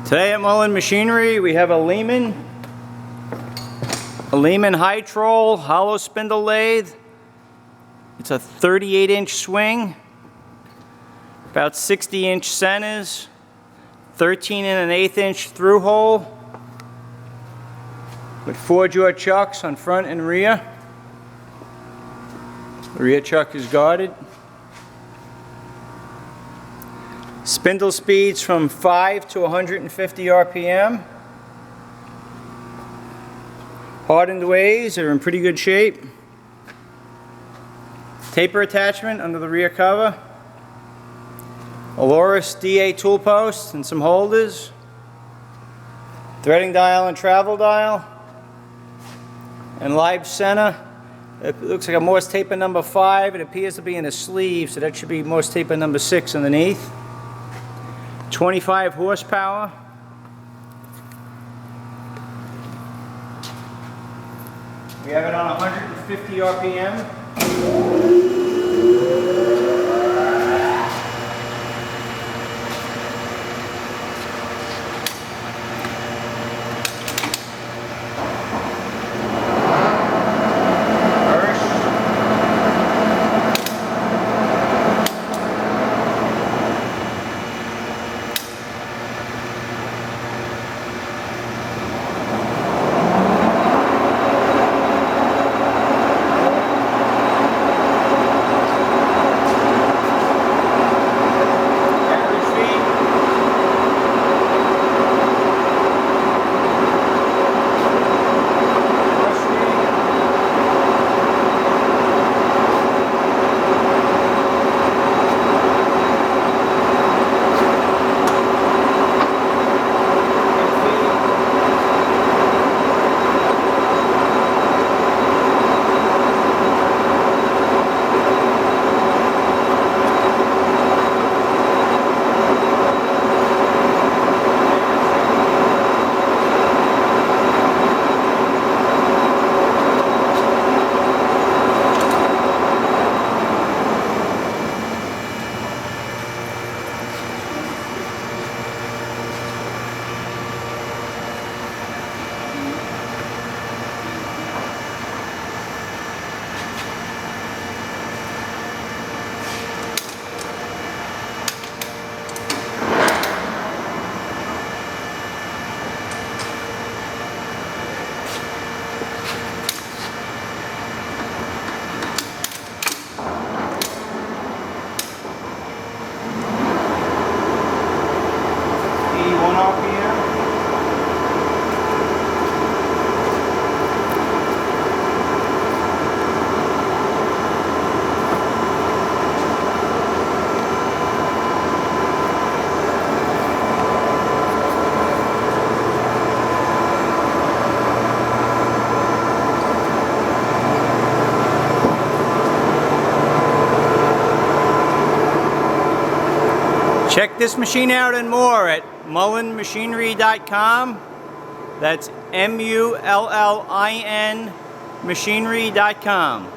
Today at Mullin Machinery we have a Lehmann high troll hollow spindle lathe. It's a 38-inch swing, about 60-inch centers, 13 1/8-inch through hole with 4-jaw chucks on front and rear. The rear chuck is guarded. Spindle speeds from 5 to 150 RPM. Hardened ways are in pretty good shape. Taper attachment under the rear cover. Aloris DA tool post and some holders. Threading dial and travel dial. And live center. It looks like a Morse taper number 5. It appears to be in a sleeve, so that should be Morse taper number 6 underneath. 25 horsepower. We have it on 150 RPM. Check this machine out and more at mullinmachinery.com. That's MULLIN machinery.com.